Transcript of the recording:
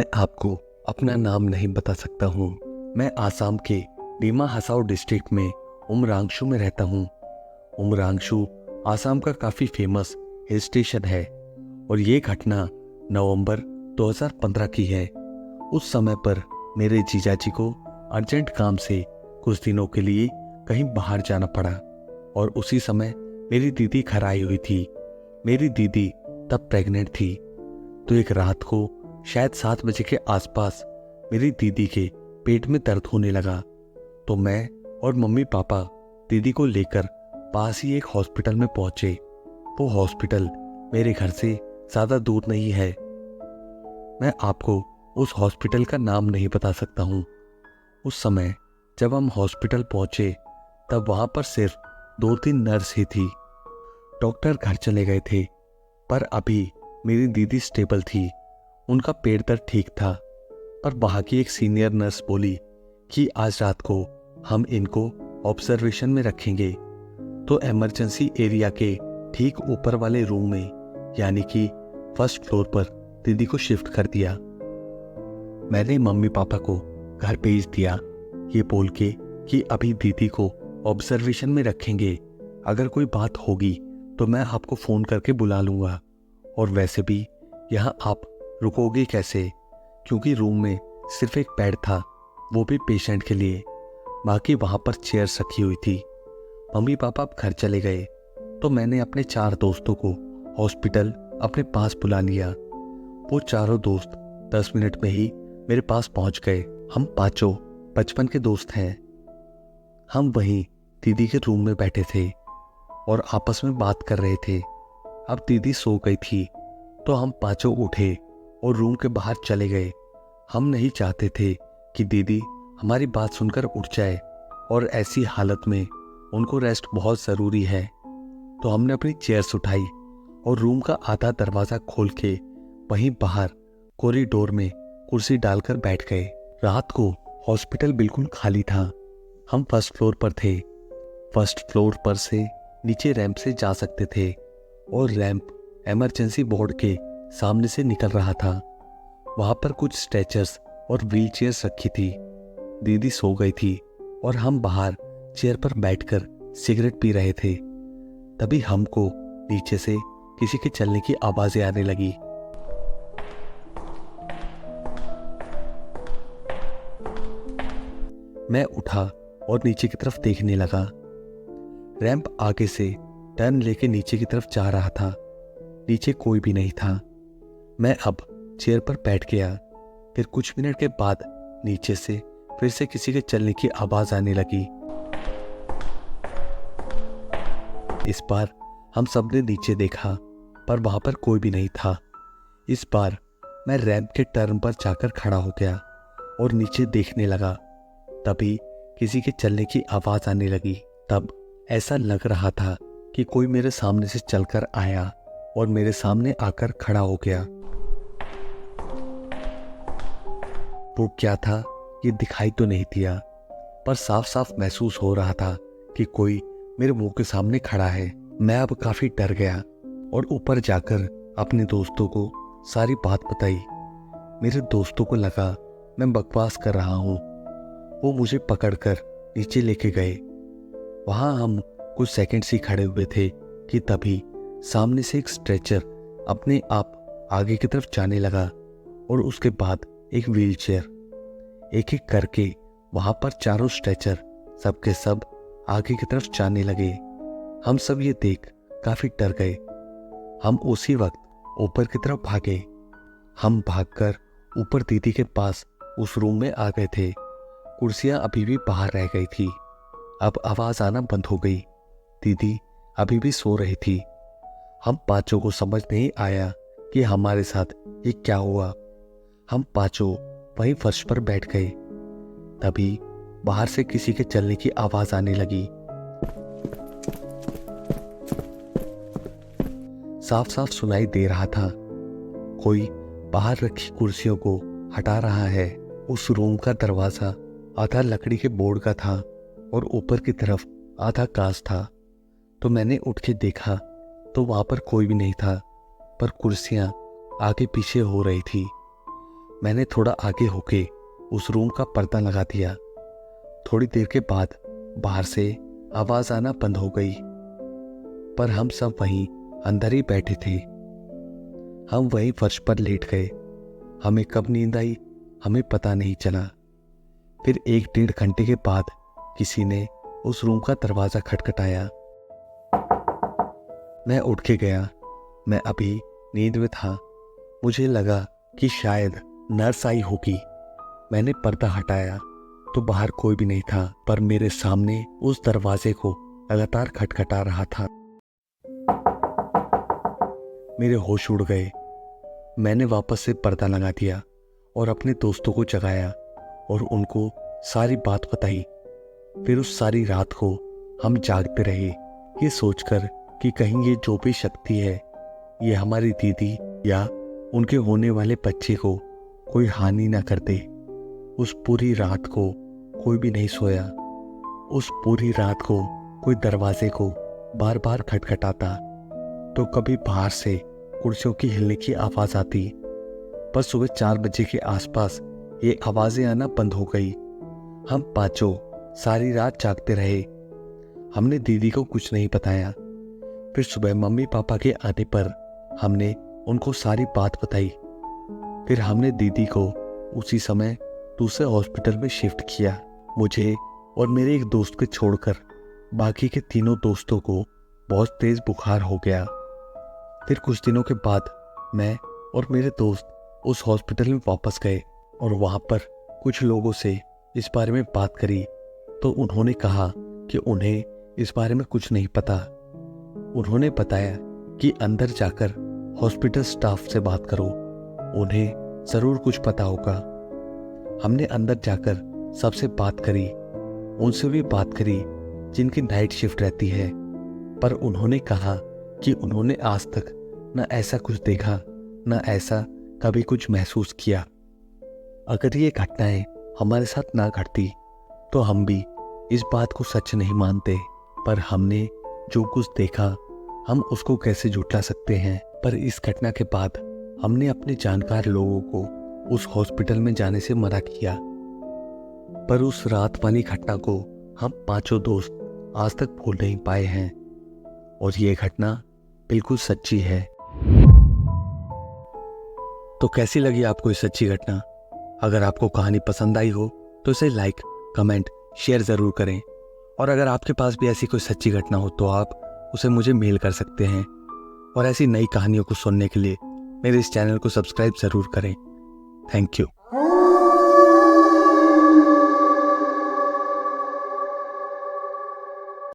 मैं आपको अपना नाम नहीं बता सकता हूँ। मैं आसाम के दीमा हसाओ डिस्ट्रिक्ट में उमरांगशु में रहता हूँ। उमरांगशु आसाम का काफ़ी फेमस हिल स्टेशन है और ये घटना नवंबर 2015 की है। उस समय पर मेरे जीजाजी को अर्जेंट काम से कुछ दिनों के लिए कहीं बाहर जाना पड़ा और उसी समय मेरी दीदी घर आई हुई थी। मेरी दीदी तब प्रेग्नेंट थी। तो एक रात को शायद 7 बजे के आसपास मेरी दीदी के पेट में दर्द होने लगा। तो मैं और मम्मी पापा दीदी को लेकर पास ही एक हॉस्पिटल में पहुंचे। वो हॉस्पिटल मेरे घर से ज़्यादा दूर नहीं है। मैं आपको उस हॉस्पिटल का नाम नहीं बता सकता हूँ। उस समय जब हम हॉस्पिटल पहुंचे तब वहाँ पर सिर्फ 2-3 नर्स ही थी। डॉक्टर घर चले गए थे, पर अभी मेरी दीदी स्टेबल थी। उनका पेट दर्द ठीक था। पर वहाँ की एक सीनियर नर्स बोली कि आज रात को हम इनको ऑब्जर्वेशन में रखेंगे। तो इमरजेंसी एरिया के ठीक ऊपर वाले रूम में यानी कि फर्स्ट फ्लोर पर दीदी को शिफ्ट कर दिया। मैंने मम्मी पापा को घर भेज दिया ये बोल के कि अभी दीदी को ऑब्जर्वेशन में रखेंगे, अगर कोई बात होगी तो मैं आपको फ़ोन करके बुला लूँगा। और वैसे भी यहाँ आप रुकोगे कैसे, क्योंकि रूम में सिर्फ एक बेड था, वो भी पेशेंट के लिए। बाकी वहाँ पर चेयर्स रखी हुई थी। मम्मी पापा अब घर चले गए तो मैंने अपने 4 दोस्तों को हॉस्पिटल अपने पास बुला लिया। वो चारों दोस्त 10 मिनट में ही मेरे पास पहुँच गए। हम पांचों बचपन के दोस्त हैं। हम वहीं दीदी के रूम में बैठे थे और आपस में बात कर रहे थे। अब दीदी सो गई थी तो हम पांचों उठे और रूम के बाहर चले गए। हम नहीं चाहते थे कि दीदी हमारी बात सुनकर उठ जाए और ऐसी हालत में उनको रेस्ट बहुत ज़रूरी है। तो हमने अपनी चेयर्स उठाई और रूम का आधा दरवाज़ा खोल के वहीं बाहर कॉरिडोर में कुर्सी डालकर बैठ गए। रात को हॉस्पिटल बिल्कुल खाली था। हम फर्स्ट फ्लोर पर थे। फर्स्ट फ्लोर पर से नीचे रैंप से जा सकते थे और रैंप इमरजेंसी वार्ड के सामने से निकल रहा था। वहाँ पर कुछ स्ट्रेचर्स और व्हील चेयर्स रखी थी। दीदी सो गई थी और हम बाहर चेयर पर बैठकर सिगरेट पी रहे थे। तभी हमको नीचे से किसी के चलने की आवाज़ें आने लगी। मैं उठा और नीचे की तरफ देखने लगा। रैंप आगे से टर्न लेके नीचे की तरफ जा रहा था। नीचे कोई भी नहीं था। मैं अब चेयर पर बैठ गया। फिर कुछ मिनट के बाद नीचे से फिर से किसी के चलने की आवाज़ आने लगी। इस बार हम सबने नीचे देखा पर वहाँ पर कोई भी नहीं था। इस बार मैं रैंप के टर्न पर जाकर खड़ा हो गया और नीचे देखने लगा। तभी किसी के चलने की आवाज़ आने लगी। तब ऐसा लग रहा था कि कोई मेरे सामने से चलकर आया और मेरे सामने आकर खड़ा हो गया। वो क्या था ये दिखाई तो नहीं दिया, पर साफ साफ महसूस हो रहा था कि कोई मेरे मुंह के सामने खड़ा है। मैं अब काफी डर गया और ऊपर जाकर अपने दोस्तों को सारी बात बताई। मेरे दोस्तों को लगा मैं बकवास कर रहा हूँ। वो मुझे पकड़कर नीचे लेके गए। वहाँ हम कुछ सेकंड्स ही खड़े हुए थे कि तभी सामने से एक स्ट्रेचर अपने आप आगे की तरफ जाने लगा और उसके बाद एक व्हीलचेयर। एक एक करके वहाँ पर चारों स्ट्रेचर सबके सब आगे की तरफ जाने लगे। हम सब ये देख काफी डर गए। हम उसी वक्त ऊपर की तरफ भागे। हम भागकर ऊपर दीदी के पास उस रूम में आ गए थे। कुर्सियां अभी भी बाहर रह गई थी। अब आवाज आना बंद हो गई। दीदी अभी भी सो रही थी। हम पांचों को समझ नहीं आया कि हमारे साथ ये क्या हुआ। हम पांचों वहीं फर्श पर बैठ गए। तभी बाहर से किसी के चलने की आवाज आने लगी। साफ साफ सुनाई दे रहा था कोई बाहर रखी कुर्सियों को हटा रहा है। उस रूम का दरवाजा आधा लकड़ी के बोर्ड का था और ऊपर की तरफ आधा कांच था। तो मैंने उठ के देखा तो वहां पर कोई भी नहीं था, पर कुर्सियां आगे पीछे हो रही थी। मैंने थोड़ा आगे होके उस रूम का पर्दा लगा दिया। थोड़ी देर के बाद बाहर से आवाज आना बंद हो गई, पर हम सब वहीं अंदर ही बैठे थे। हम वहीं फर्श पर लेट गए। हमें कब नींद आई हमें पता नहीं चला। फिर 1-1.5 घंटे के बाद किसी ने उस रूम का दरवाजा खटखटाया। मैं उठ के गया। मैं अभी नींद में था। मुझे लगा कि शायद नर्स आई होगी। मैंने पर्दा हटाया तो बाहर कोई भी नहीं था, पर मेरे सामने उस दरवाजे को लगातार खटखटा रहा था। मेरे होश उड़ गए। मैंने वापस से पर्दा लगा दिया और अपने दोस्तों को जगाया और उनको सारी बात बताई। फिर उस सारी रात को हम जागते रहे, ये सोचकर कि कहीं ये जो भी शक्ति है ये हमारी दीदी या उनके होने वाले बच्चे को कोई हानि ना कर दे। उस पूरी रात को कोई भी नहीं सोया। उस पूरी रात को कोई दरवाजे को बार बार खटखटाता, तो कभी बाहर से कुर्सियों की हिलने की आवाज आती। पर सुबह 4 बजे के आसपास ये आवाजें आना बंद हो गई। हम पांचों सारी रात जागते रहे। हमने दीदी को कुछ नहीं बताया। फिर सुबह मम्मी पापा के आने पर हमने उनको सारी बात बताई। फिर हमने दीदी को उसी समय दूसरे हॉस्पिटल में शिफ्ट किया। मुझे और मेरे एक दोस्त को छोड़कर बाकी के तीनों दोस्तों को बहुत तेज बुखार हो गया। फिर कुछ दिनों के बाद मैं और मेरे दोस्त उस हॉस्पिटल में वापस गए और वहां पर कुछ लोगों से इस बारे में बात करी, तो उन्होंने कहा कि उन्हें इस बारे में कुछ नहीं पता। उन्होंने बताया कि अंदर जाकर हॉस्पिटल स्टाफ से बात करो, उन्हें जरूर कुछ पता होगा। हमने अंदर जाकर सबसे बात करी, उनसे भी बात करी जिनकी नाइट शिफ्ट रहती है, पर उन्होंने कहा कि उन्होंने आज तक न ऐसा कुछ देखा न ऐसा कभी कुछ महसूस किया। अगर ये घटनाएं हमारे साथ ना घटती तो हम भी इस बात को सच नहीं मानते, पर हमने जो कुछ देखा हम उसको कैसे झुठला सकते हैं। पर इस घटना के बाद हमने अपने जानकार लोगों को उस हॉस्पिटल में जाने से मना किया। पर उस रात वाली घटना को हम पांचों दोस्त आज तक भूल नहीं पाए हैं और ये घटना बिल्कुल सच्ची है। तो कैसी लगी आपको ये सच्ची घटना? अगर आपको कहानी पसंद आई हो तो इसे लाइक, कमेंट, शेयर ज़रूर करें। और अगर आपके पास भी ऐसी कोई सच्ची घटना हो तो आप उसे मुझे मेल कर सकते हैं। और ऐसी नई कहानियों को सुनने के लिए मेरे इस चैनल को सब्सक्राइब ज़रूर करें। Thank you.